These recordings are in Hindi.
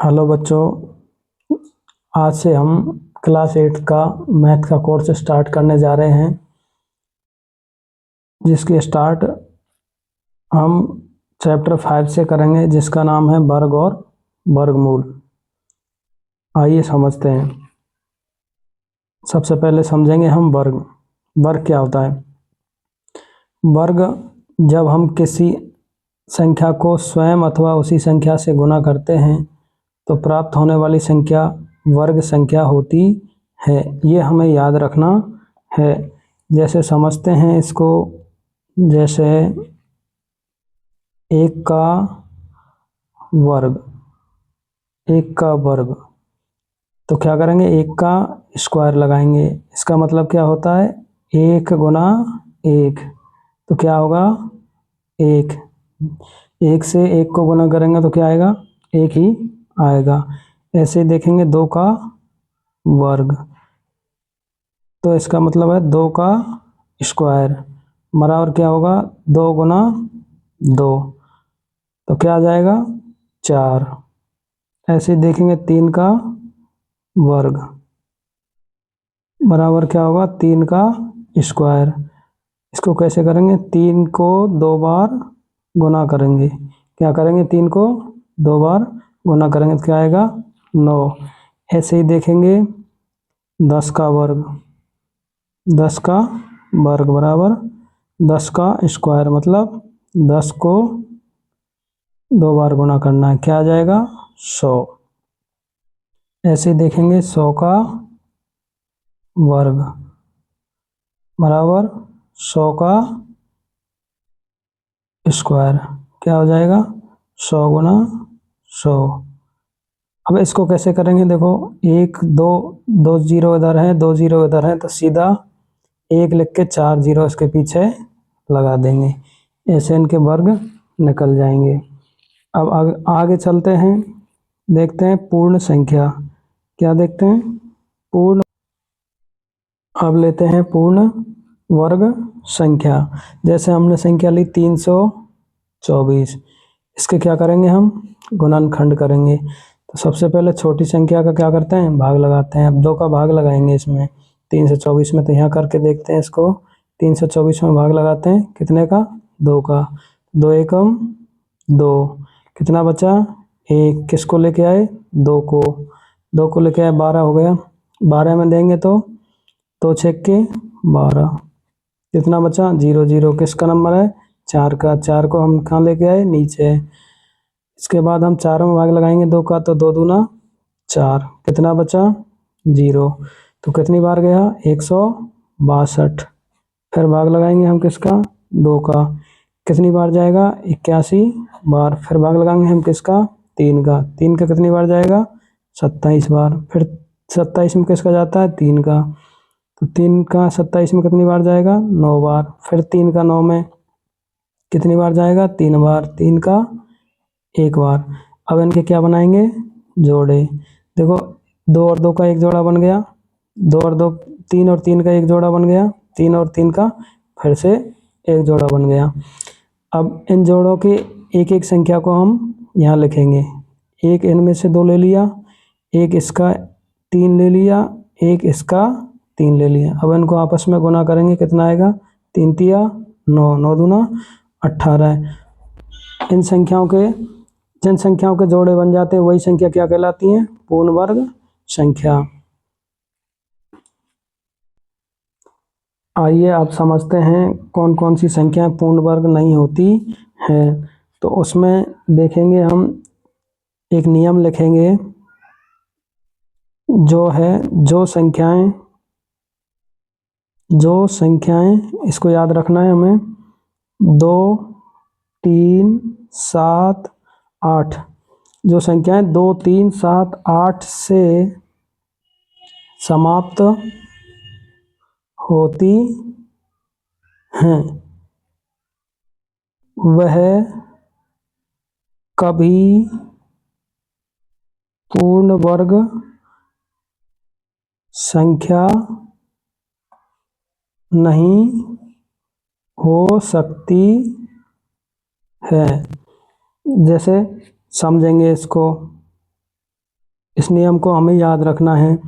हेलो बच्चों, आज से हम क्लास 8 का मैथ का कोर्स स्टार्ट करने जा रहे हैं, जिसकी स्टार्ट हम चैप्टर 5 से करेंगे, जिसका नाम है वर्ग और वर्गमूल। आइए समझते हैं। सबसे पहले समझेंगे हम वर्ग। वर्ग क्या होता है? वर्ग जब हम किसी संख्या को स्वयं अथवा उसी संख्या से गुणा करते हैं तो प्राप्त होने वाली संख्या वर्ग संख्या होती है। ये हमें याद रखना है। जैसे समझते हैं इसको, जैसे 1 का वर्ग, 1 का वर्ग, तो क्या करेंगे? 1 का स्क्वायर लगाएंगे। इसका मतलब क्या होता है? 1 गुना 1, तो क्या होगा? 1। 1 से 1 को गुना करेंगे तो क्या आएगा? 1 ही आएगा। ऐसे ही देखेंगे 2 का वर्ग, तो इसका मतलब है 2 का स्क्वायर बराबर क्या होगा? 2 गुना 2, तो क्या आ जाएगा? 4। ऐसे ही देखेंगे 3 का वर्ग बराबर क्या होगा? 3 का स्क्वायर। इसको कैसे करेंगे? 3 को 2 बार गुना करेंगे। क्या करेंगे? 3 को 2 बार गुना करेंगे तो क्या आएगा? 9। ऐसे ही देखेंगे 10 का वर्ग, 10 का वर्ग बराबर 10 का स्क्वायर, मतलब 10 को 2 बार गुना करना है। क्या आ जाएगा? 100। ऐसे ही देखेंगे 100 का वर्ग बराबर 100 का स्क्वायर। क्या हो जाएगा? 100 गुना 100। अब इसको कैसे करेंगे? देखो, 1 2 2 जीरो इधर है, 2 जीरो इधर है, तो सीधा 1 लिख के 4 जीरो इसके पीछे लगा देंगे। ऐसे इनके वर्ग निकल जाएंगे। अब आगे चलते हैं, देखते हैं पूर्ण संख्या। क्या देखते हैं? पूर्ण। अब लेते हैं पूर्ण वर्ग संख्या। जैसे हमने संख्या ली 324, इसके क्या करेंगे? हम गुणनखंड करेंगे। तो सबसे पहले छोटी संख्या का क्या करते हैं? भाग लगाते हैं। अब 2 का भाग लगाएंगे इसमें 324 में, तो यहाँ करके देखते हैं इसको। 324 में भाग लगाते हैं, कितने का? 2 का। 2 एकम 2, कितना बचा? 1। किसको लेके आए? 2 को। 2 को लेके आए, 12 हो गया। 12 में देंगे तो 2 छेक के 12, कितना बचा? 0 0। किसका नंबर है? 4 का। 4 को हम कहाँ लेके आए? नीचे। इसके बाद हम 4 में भाग लगाएंगे 2 का, तो 2 दूना 4, कितना बचा? 0। तो कितनी बार गया? 162। फिर भाग लगाएंगे हम किसका? 2 का, कितनी बार जाएगा? 81 बार। फिर भाग लगाएंगे हम किसका? 3 का। 3 का कितनी बार जाएगा? 27 बार। फिर 27 में किसका जाता है? 3 का। तो 3 का 27 में कितनी बार जाएगा? 9 बार। फिर 3 का 9 में कितनी बार जाएगा? 3 बार। 3 का 1 बार। अब इनके क्या बनाएंगे? जोड़े। देखो, 2 और 2 का एक जोड़ा बन गया, 2 और 2, 3 और 3 का एक जोड़ा बन गया, 3 और 3 का फिर से एक जोड़ा बन गया। अब इन जोड़ों की एक एक संख्या को हम यहाँ लिखेंगे। एक इनमें से 2 ले लिया, एक इसका 3 ले लिया, एक इसका 3 ले लिया। अब इनको आपस में गुना करेंगे, कितना आएगा? 3 तिया 9, 9 दूना 18। इन संख्याओं के, जिन संख्याओं के जोड़े बन जाते हैं वही संख्या क्या कहलाती है? पूर्ण वर्ग संख्या। आइए अब समझते हैं कौन कौन सी संख्याएं पूर्ण वर्ग नहीं होती हैं। तो उसमें देखेंगे हम, एक नियम लिखेंगे, जो है जो संख्याएं इसको याद रखना है हमें। 2 3 7 8, जो संख्याएं 2 3 7 8 से समाप्त होती हैं, वह कभी पूर्ण वर्ग संख्या नहीं हो सकती है। जैसे समझेंगे इसको, इस नियम को हमें याद रखना है।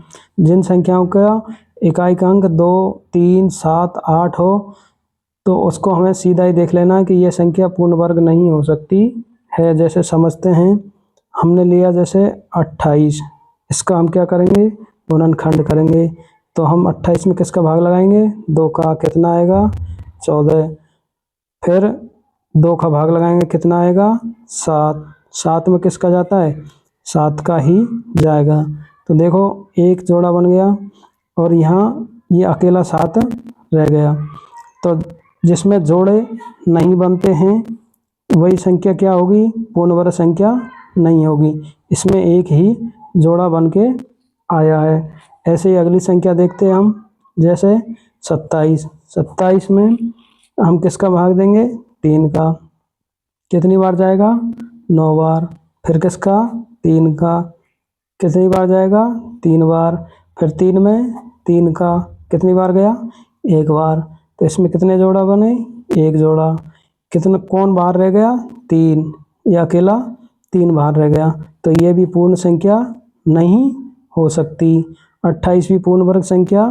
जिन संख्याओं का इकाई का अंक 2, 3, 7, 8 हो तो उसको हमें सीधा ही देख लेना है कि यह संख्या पूर्ण वर्ग नहीं हो सकती है। जैसे समझते हैं, हमने लिया जैसे 28, इसका हम क्या करेंगे, गुणनखंड करेंगे। तो हम 28 में किसका भाग लगाएंगे, 2 का, कितना आएगा 14। फिर 2 का भाग लगाएंगे, कितना आएगा 7। 7 में किसका जाता है, 7 का ही जाएगा। तो देखो एक जोड़ा बन गया और यहाँ ये अकेला 7 रह गया। तो जिसमें जोड़े नहीं बनते हैं वही संख्या क्या होगी, पूर्ण वर्ग संख्या नहीं होगी। इसमें एक ही जोड़ा बन के आया है। ऐसे ही अगली संख्या देखते हैं हम, जैसे 27। 27 में हम किसका भाग देंगे, 3 का, कितनी बार जाएगा, 9 बार। फिर किसका, 3 का, कितनी बार जाएगा, 3 बार। फिर 3 में 3 का, कितनी बार गया, 1 बार। तो इसमें कितने जोड़ा बने, 1 जोड़ा। कितना, कौन बाहर रह गया, 3, ये अकेला 3 बाहर रह गया। तो ये भी पूर्ण संख्या नहीं हो सकती। 28 भी पूर्ण वर्ग संख्या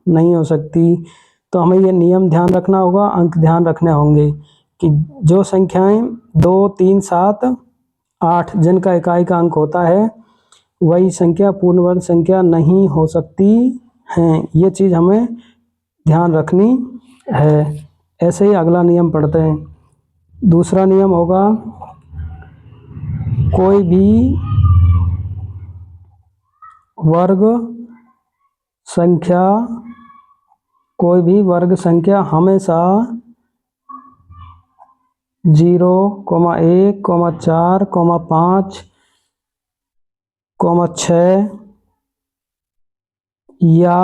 नहीं हो सकती। तो हमें ये नियम ध्यान रखना होगा, अंक ध्यान रखने होंगे कि जो संख्याएं 2, 3, 7, 8 जिनका इकाई का अंक होता है वही संख्या पूर्ण वर्ग संख्या नहीं हो सकती हैं। ये चीज़ हमें ध्यान रखनी है। ऐसे ही अगला नियम पढ़ते हैं। दूसरा नियम होगा, कोई भी वर्ग संख्या, कोई भी वर्ग संख्या हमेशा 0, 1, 4, 5, 6 या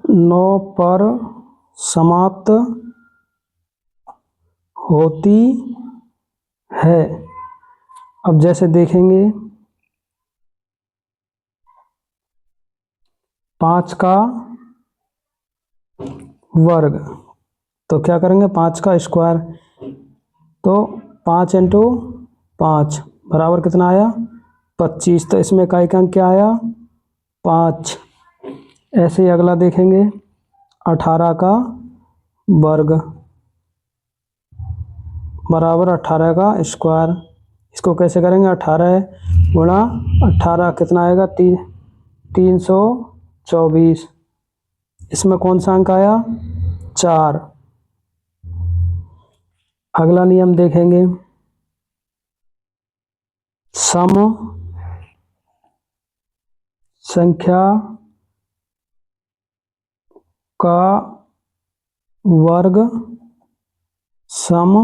9 पर समाप्त होती है। अब जैसे देखेंगे 5 का वर्ग, तो क्या करेंगे, 5 का स्क्वायर। तो 5 × 5 बराबर कितना आया, 25। तो इसमें इकाई का अंक क्या आया, 5। ऐसे ही अगला देखेंगे 18 का वर्ग बराबर 18 का स्क्वायर। इसको कैसे करेंगे, 18 गुणा 18 कितना आएगा, 324। इसमें कौन सा अंक आया, 4। अगला नियम देखेंगे, सम संख्या का वर्ग सम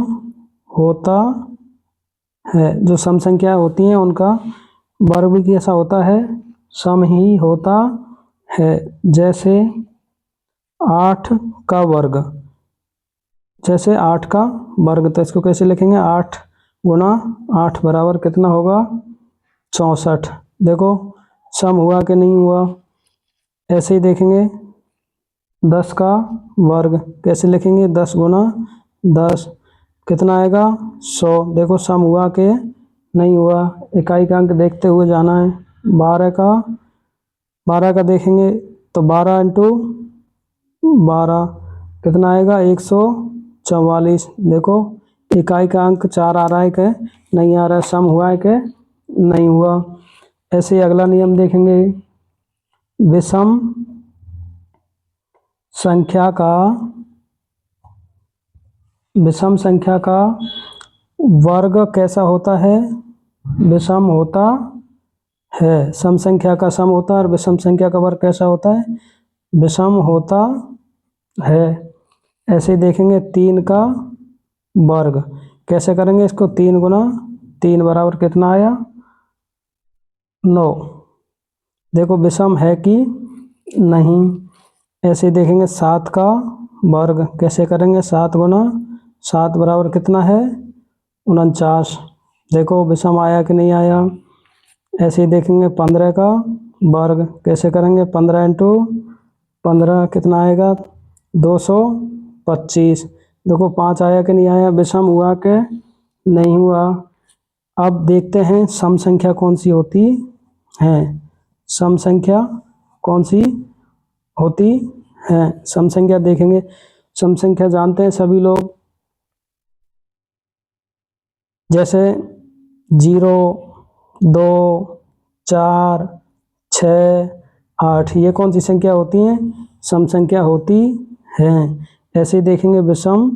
होता है। जो सम संख्याएं होती हैं उनका वर्ग भी कैसा होता है, सम ही होता है। जैसे 8 का वर्ग, जैसे 8 का वर्ग, तो इसको कैसे लिखेंगे, 8 गुणा 8 बराबर कितना होगा, 64। देखो सम हुआ कि नहीं हुआ। ऐसे ही देखेंगे 10 का वर्ग, कैसे लिखेंगे, 10 गुणा 10 कितना आएगा, 100। देखो सम हुआ कि नहीं हुआ। इकाई का अंक देखते हुए जाना है। 12 का देखेंगे तो 12 × 12 कितना आएगा, 144। देखो इकाई का अंक 4 आ रहा है कि नहीं आ रहा है, सम हुआ है कि नहीं हुआ। ऐसे ही अगला नियम देखेंगे, विषम संख्या का वर्ग कैसा होता है, विषम होता है। सम संख्या का सम होता है और विषम संख्या का वर्ग कैसा होता है, विषम होता है। ऐसे ही देखेंगे 3 का वर्ग, कैसे करेंगे इसको, 3 गुणा 3 बराबर कितना आया, 9। देखो विषम है कि नहीं। ऐसे ही देखेंगे 7 का वर्ग, कैसे करेंगे, 7 गुणा 7 बराबर कितना है, 49। देखो विषम आया कि नहीं आया। ऐसे ही देखेंगे 15 का वर्ग, कैसे करेंगे, 15 × 15 कितना आएगा, 225। देखो 5 आया कि नहीं आया, विषम हुआ कि नहीं हुआ। अब देखते हैं सम संख्या कौन सी होती है। सम संख्या कौन सी होती है। सम संख्या देखेंगे, सम संख्या जानते हैं सभी लोग, जैसे 0, 2, 4, 6, 8, ये कौन सी संख्या होती हैं, सम संख्या होती हैं। ऐसे ही देखेंगे विषम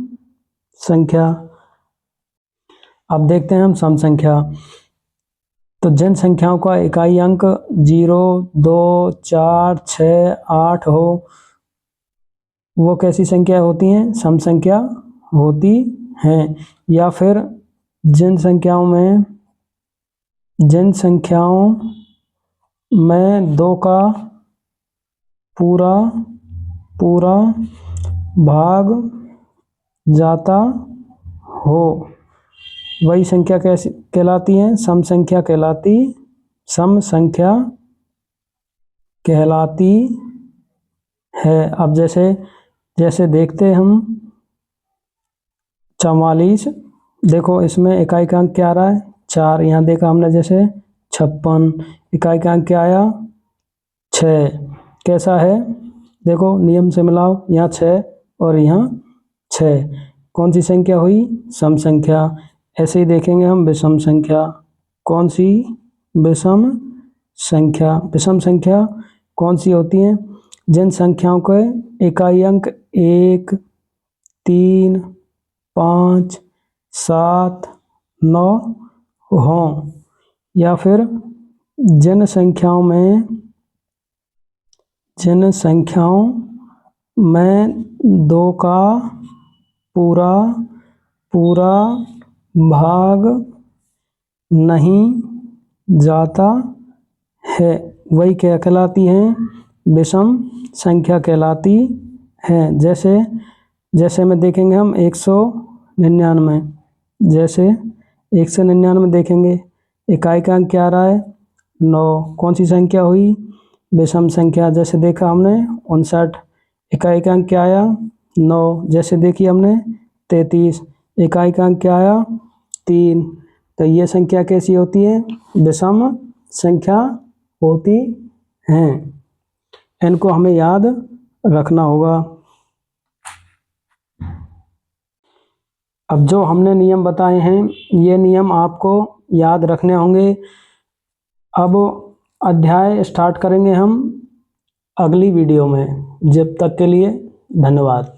संख्या। अब देखते हैं हम सम संख्या। तो जिन संख्याओं का इकाई अंक 0, 2, 4, 6, 8 हो, वो कैसी संख्या होती हैं, सम संख्या होती हैं। या फिर जिन संख्याओं में 2 का पूरा भाग जाता हो, वही संख्या कैसी कहलाती है, सम संख्या कहलाती है। अब जैसे देखते हम 44, देखो इसमें इकाई का अंक क्या आ रहा है, 4। यहाँ देखा हमने जैसे 56, इकाई का अंक क्या आया, 6। कैसा है, देखो नियम से मिलाओ, यहाँ 6 और यहाँ 6, कौन सी संख्या हुई, सम संख्या। ऐसे ही देखेंगे हम विषम संख्या। कौन सी, विषम संख्या। विषम संख्या कौन सी होती हैं, जिन संख्याओं के इकाई अंक 1, 3, 5, 7, 9 हों, या फिर जिन संख्याओं में 2 का पूरा भाग नहीं जाता है, वही क्या कहलाती हैं, विषम संख्या कहलाती हैं। जैसे में देखेंगे हम 199, जैसे 199 देखेंगे, इकाई का अंक क्या आ रहा है, 9, कौन सी संख्या हुई, विषम संख्या। जैसे देखा हमने 59, इकाई का अंक क्या आया, 9। जैसे देखी हमने 33, इकाई का अंक क्या आया, 3। तो ये संख्या कैसी होती है, विषम संख्या होती हैं। इनको हमें याद रखना होगा। अब जो हमने नियम बताए हैं, ये नियम आपको याद रखने होंगे। अब अध्याय स्टार्ट करेंगे हम अगली वीडियो में। जब तक के लिए धन्यवाद।